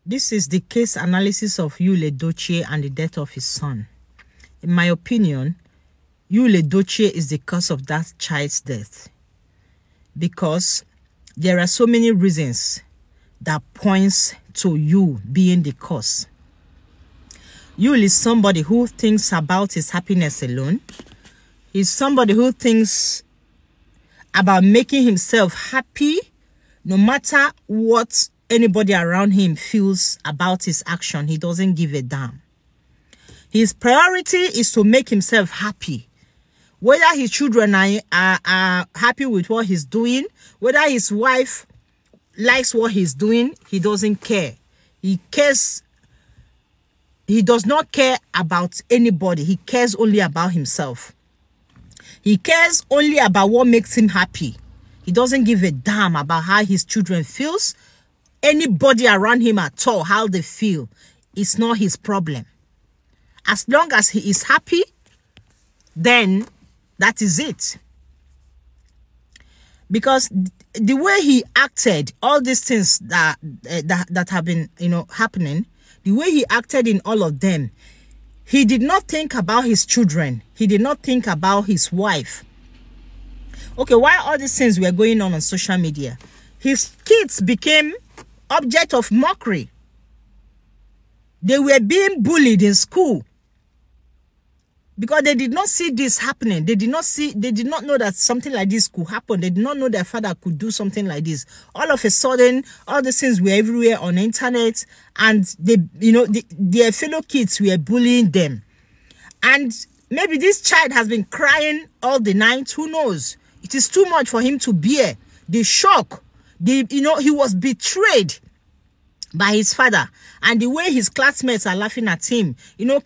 This is the case analysis of Yul Edochie and the death of his son. In my opinion, Yul Edochie is the cause of that child's death, because there are so many reasons that points to you being the cause. Yul is somebody who thinks about his happiness alone. He's somebody who thinks about making himself happy no matter what anybody around him feels about his action. He doesn't give a damn. His priority is to make himself happy. Whether his children are happy with what he's doing, whether his wife likes what he's doing, he doesn't care. He does not care about anybody. He cares only about himself. He cares only about what makes him happy. He doesn't give a damn about how his children feels. Anybody around him at all, how they feel, it's not his problem. As long as he is happy, then that is it. Because the way he acted, all these things that have been, happening, the way he acted in all of them, he did not think about his children. He did not think about his wife. Okay, while all these things were going on social media, his kids became object of mockery. They were being bullied in school because they did not see this happening. They did not know that something like this could happen. They did not know their father could do something like this. All of a sudden, all these things were everywhere on the internet, and their fellow kids were bullying them. And maybe this child has been crying all the night. Who knows? It is too much for him to bear. The shock, he was betrayed by his father, and the way his classmates are laughing at him.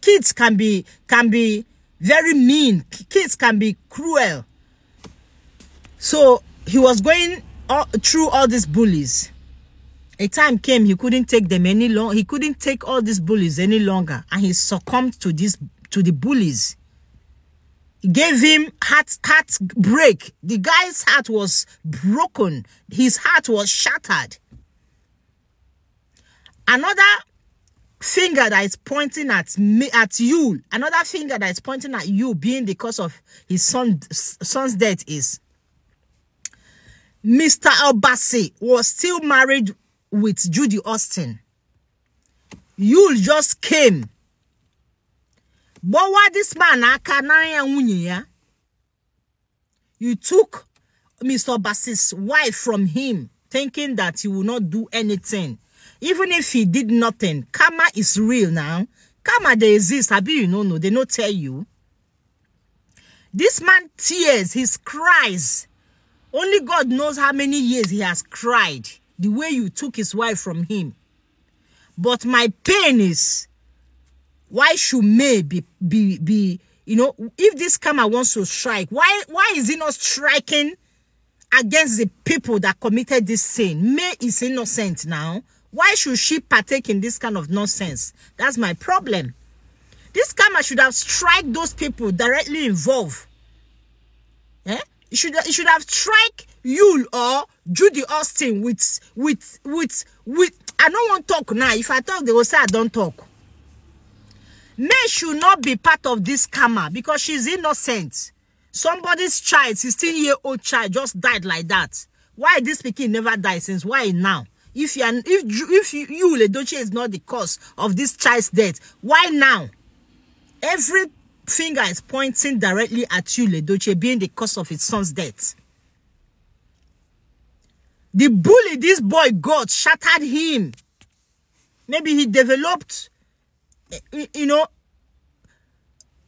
Kids can be very mean. Kids can be cruel. So he was going through all these bullies. A time came he couldn't take them any longer. He couldn't take all these bullies any longer, and he succumbed to the bullies. It gave him heart break. The guy's heart was broken. His heart was shattered. Another finger that is pointing at me, at you, another finger that is pointing at you being the cause of his son's death is Mr. Obasi was still married with Judy Austin. Yul just came. But what this man, you took Mr. Obasi's wife from him, thinking that he will not do anything. Even if he did nothing, karma is real now. Karma, they exist. They don't tell you. This man tears, his cries. Only God knows how many years he has cried. The way you took his wife from him. But my pain is, why should May be if this karma wants to strike, why is he not striking against the people that committed this sin? May is innocent now. Why should she partake in this kind of nonsense? That's my problem. This karma should have struck those people directly involved. Eh? It should have struck Yul or Judy Austin with I don't want to talk now. If I talk, they will say I don't talk. May should not be part of this karma because she's innocent. Somebody's child, 16-year-old child, just died like that. Why this pikin never died since? Why now? If Yul Edochie is not the cause of this child's death, why now? Every finger is pointing directly at Yul Edochie being the cause of his son's death. The bully this boy got shattered him. Maybe he developed,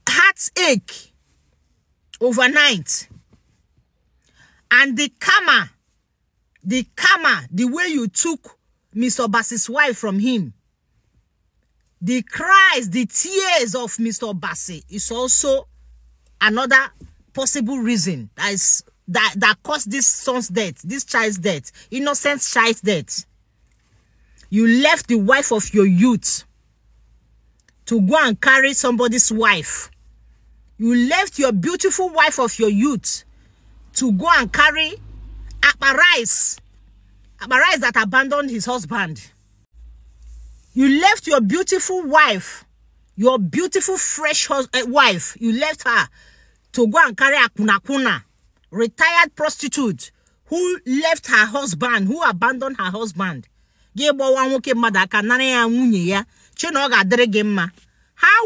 heartache overnight. And the karma, the way you took Mr. Obasi's wife from him, the cries, the tears of Mr. Obasi is also another possible reason that caused this son's death, this child's death, innocent child's death. You left the wife of your youth to go and carry somebody's wife. You left your beautiful wife of your youth to go and carry Abarais that abandoned his husband. You left your beautiful wife, your beautiful fresh wife. You left her to go and carry a kuna, retired prostitute who left her husband, who abandoned her husband. How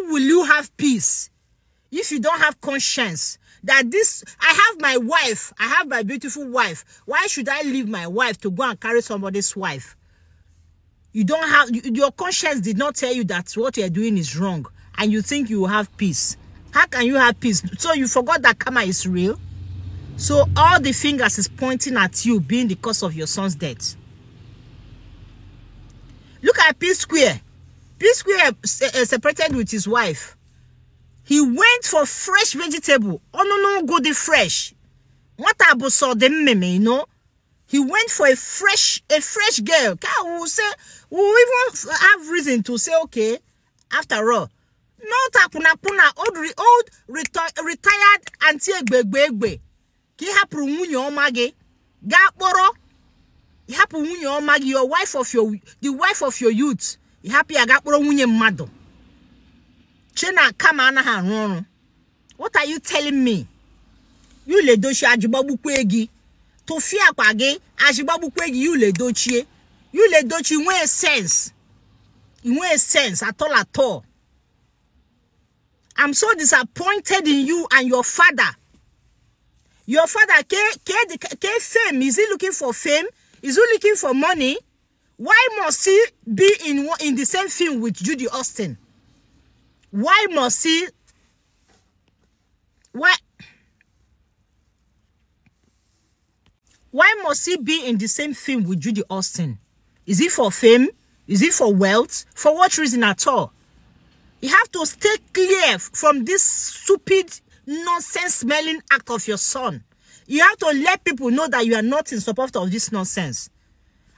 will you have peace if you don't have conscience that this, I have my wife, I have my beautiful wife. Why should I leave my wife to go and carry somebody's wife? You don't have, your conscience did not tell you that what you're doing is wrong, and you think you will have peace. How can you have peace? So you forgot that karma is real. So all the fingers is pointing at you being the cause of your son's death. Look at P Square. P Square separated with his wife. He went for fresh vegetable. Oh no, go the fresh. What about so them meme, you know? He went for a fresh girl. We even have reason to say, okay, after all, no takuna old retired auntie gbegbe. Ki hapu munye omage. Gaporo. Hapu munye omage, your wife of the wife of your youth. Happy agaporo munye mado. Chena kama ana ha. What are you telling me? Yul Edochie ajibabu kwegi. To fear page ajibabu kwegi Yul Edochie. Yul Edochie in sense. In sense at all. I'm so disappointed in you and your father. Your father, fame. Is he looking for fame? Is he looking for money? Why must he be in the same film with Judy Austin? Why must he? Why must he be in the same film with Judy Austin? Is it for fame? Is it for wealth? For what reason at all? You have to stay clear from this stupid, nonsense-smelling act of your son. You have to let people know that you are not in support of this nonsense.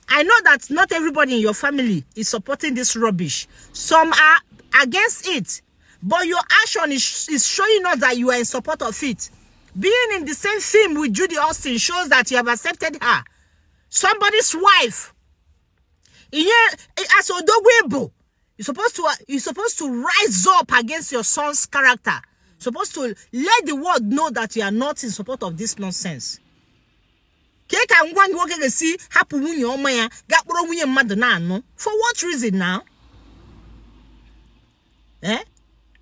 I know that not everybody in your family is supporting this rubbish. Some are against it. But your action is showing us that you are in support of it. Being in the same film with Judy Austin shows that you have accepted her. Somebody's wife. As Odogwebo, you're supposed to rise up against your son's character. You're supposed to let the world know that you are not in support of this nonsense. For what reason now?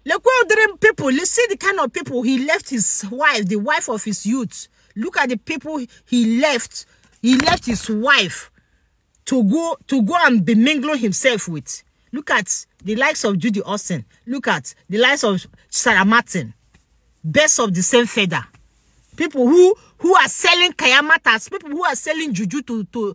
Look at people. Let's see the kind of people he left his wife, the wife of his youth. Look at the people he left. He left his wife to go and be mingling himself with. Look at the likes of Judy Austin. Look at the likes of Sarah Martin. Best of the same feather. People who are selling kayamatas. People who are selling juju to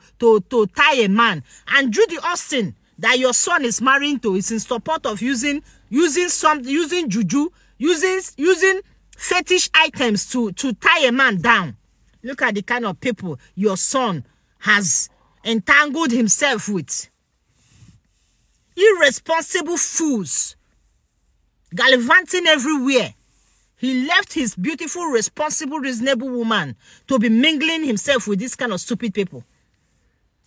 tie a man. And Judy Austin, that your son is marrying to, is in support of using juju, using fetish items to tie a man down. Look at the kind of people your son has entangled himself with. Irresponsible fools, gallivanting everywhere. He left his beautiful, responsible, reasonable woman to be mingling himself with this kind of stupid people.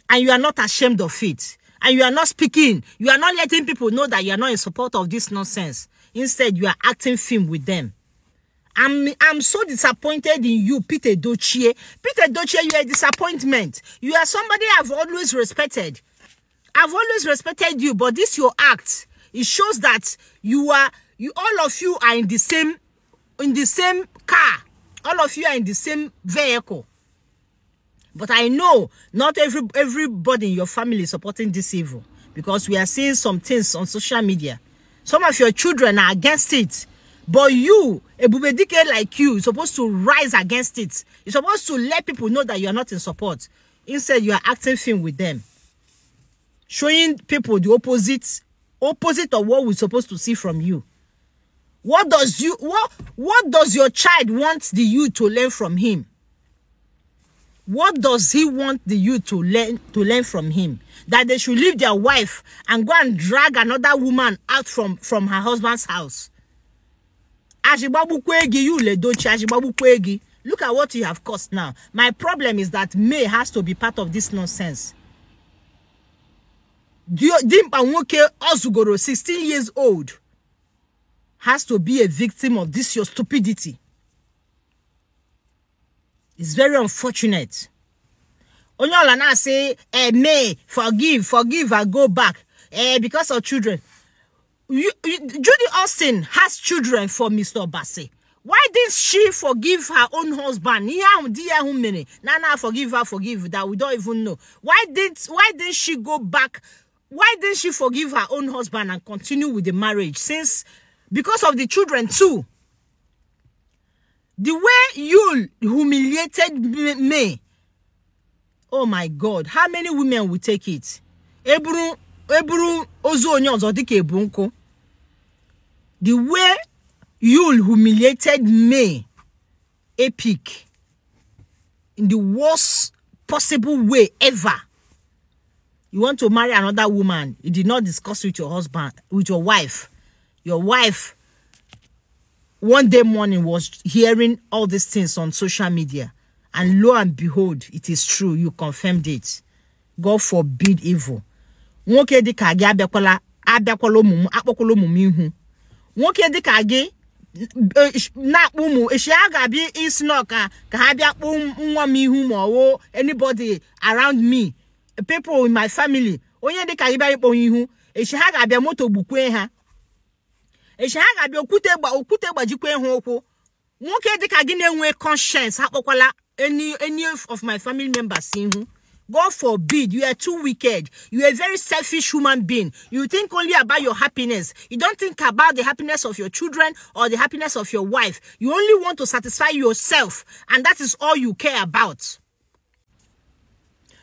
And you are not ashamed of it. And you are not speaking. You are not letting people know that you are not in support of this nonsense. Instead, you are acting film with them. I'm so disappointed in you, Peter Edochie. Peter Edochie, you are a disappointment. You are somebody I've always respected. I've always respected you, but this your act. It shows that all of you are in the same car. All of you are in the same vehicle. But I know not everybody in your family is supporting this evil, because we are seeing some things on social media. Some of your children are against it. But you, a bubedike like you, is supposed to rise against it. You're supposed to let people know that you are not in support. Instead, you are acting film with them. Showing people the opposite of what we're supposed to see from you. What does your child want the youth to learn from him? What does he want the youth to learn from him? That they should leave their wife and go and drag another woman out from her husband's house. Ajibabu kwegi, Yul Edochie, ajibabu kwegi. Look at what you have caused now. My problem is that May has to be part of this nonsense. Dimpa Nwoke Ozugoro, 16 years old, has to be a victim of this your stupidity. It's very unfortunate. Onyola now say, May, forgive, I go back. Because of children. Judy Austin has children for Mr. Bassey. Why didn't she forgive her own husband? Nana, forgive that we don't even know. Why did she go back? Why didn't she forgive her own husband and continue with the marriage? Because of the children too. The way Yul humiliated me. Oh my God, how many women will take it? Eburu ozu onye ozo dike ebunko. The way Yul humiliated me, epic, in the worst possible way ever. You want to marry another woman, you did not discuss with your husband, with your wife. Your wife, one day morning, was hearing all these things on social media. And lo and behold, it is true. You confirmed it. God forbid evil. Nwoke di ka agi abiakwala omumu akpokolo omumu ihu. Nwoke di ka agi na umu eshi aga bi isnoka ka ha bia kpo nwa m ihu mo anybody around me, people in my family. Onye di ka agi bia kpo ihu eshi ha ga bia moto gbukwe ha. Eshi ha ga bia okute gbajikwe hu okwu. Nwoke di ka agi na-enwe conscience akpokwala any of my family members ihu. God forbid, you are too wicked. You are a very selfish human being. You think only about your happiness. You don't think about the happiness of your children or the happiness of your wife. You only want to satisfy yourself. And that is all you care about.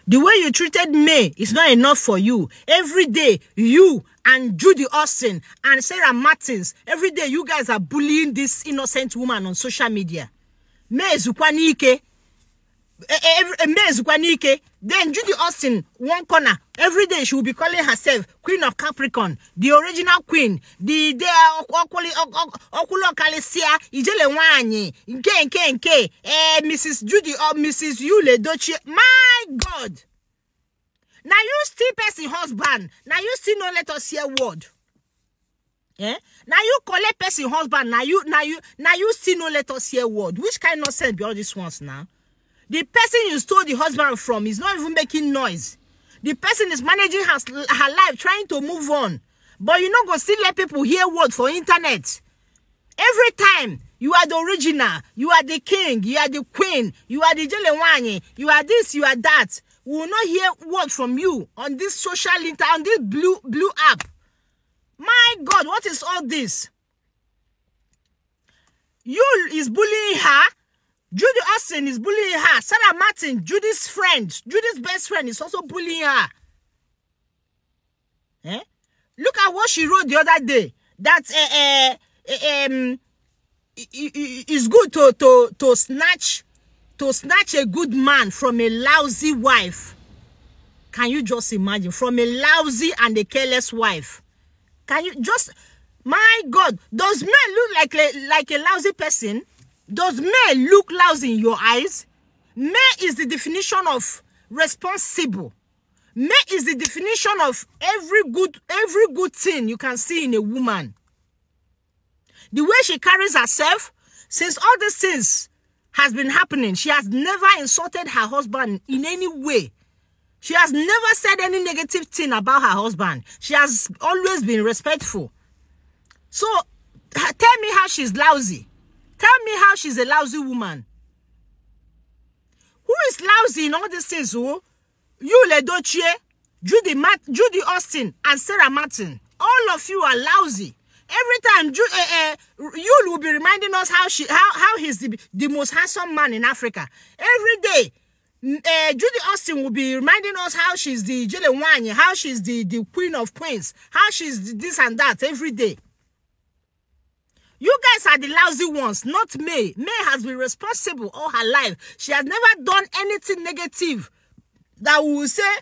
The way you treated me is not enough for you. Every day, you and Judy Austin and Sarah Martins, every day you guys are bullying this innocent woman on social media. Then Judy Austin, one corner, every day she will be calling herself Queen of Capricorn, the original queen, the Okulo Kalesia, Ijele Wanyi, nke, Mrs. Judy or Mrs. Yul Edochie. My God! Now you still person husband, now you still not let us hear word. Eh? Now you collect person husband, now you still not let us hear word. Which kind of sense be all these ones now? The person you stole the husband from is not even making noise. The person is managing her life, trying to move on. But you're not going to still let people hear word for internet. Every time, you are the original, you are the king, you are the queen, you are the Jelewanye, you are this, you are that. We will not hear word from you on this social internet, on this blue app. My God, what is all this? Yul is bullying her. Judy Austin is bullying her. Sarah Martin, Judy's friend, Judy's best friend, is also bullying her. Eh? Look at what she wrote the other day. That it's good to snatch a good man from a lousy wife. Can you just imagine? From a lousy and a careless wife. Can you just? My God, does men look like a lousy person? Does men look lousy in your eyes? Men is the definition of responsible. Men is the definition of every good thing you can see in a woman. The way she carries herself, since all these things has been happening, she has never insulted her husband in any way. She has never said any negative thing about her husband. She has always been respectful. So, tell me how she's lousy. Tell me how she's a lousy woman. Who is lousy in all these things? Yul Edochie, Judy Austin, and Sarah Martin. All of you are lousy. Every time Yul will be reminding us how he's the most handsome man in Africa. Every day, Judy Austin will be reminding us how she's the Jelewanye, how she's the queen of queens, how she's this and that every day. You guys are the lousy ones, not May. May has been responsible all her life. She has never done anything negative that we will say,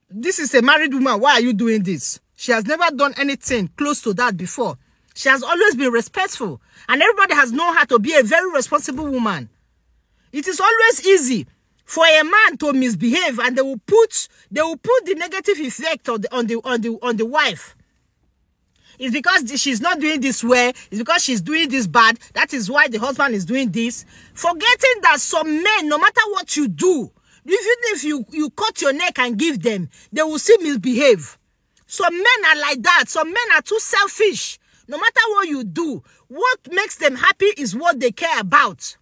this is a married woman, why are you doing this? She has never done anything close to that before. She has always been respectful. And everybody has known her to be a very responsible woman. It is always easy for a man to misbehave, and they will put the negative effect on the wife. It's because she's not doing this well. It's because she's doing this bad. That is why the husband is doing this. Forgetting that some men, no matter what you do, even if you cut your neck and give them, they will still misbehave. Some men are like that. Some men are too selfish. No matter what you do, what makes them happy is what they care about.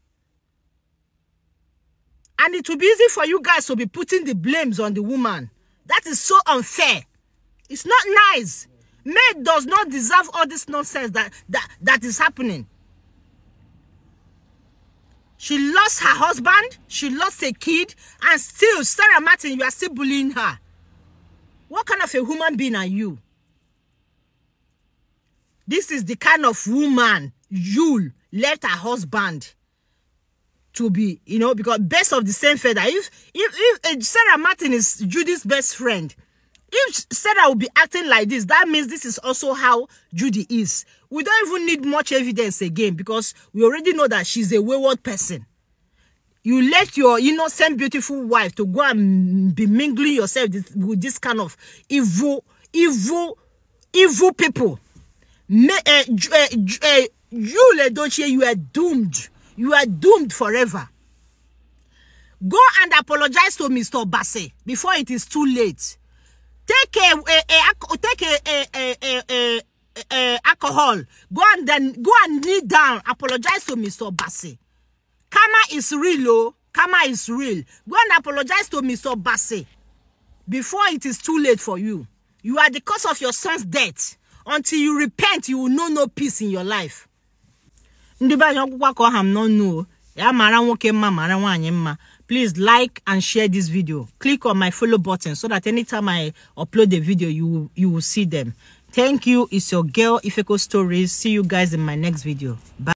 And it will be easy for you guys to be putting the blames on the woman. That is so unfair. It's not nice. Men does not deserve all this nonsense that is happening. She lost her husband, she lost a kid, and still, Sarah Martin, you are still bullying her. What kind of a human being are you? This is the kind of woman Yul left her husband to be, you know, because best of the same feather. If Sarah Martin is Judy's best friend, if Sarah will be acting like this, that means this is also how Judy is. We don't even need much evidence again, because we already know that she's a wayward person. You let your innocent, beautiful wife to go and be mingling yourself with this kind of evil people. Yul Edochie, you are doomed. You are doomed forever. Go and apologize to Mr. Bassey before it is too late. Take alcohol. Go and kneel down. Apologize to Mr. Bassey. Karma is real, oh. Karma is real. Go and apologize to Mr. Bassey before it is too late for you. You are the cause of your son's death. Until you repent, you will know no peace in your life. Please like and share this video. Click on my follow button so that anytime I upload the video, you will see them. Thank you. It's your girl Ifeko Stories. See you guys in my next video. Bye.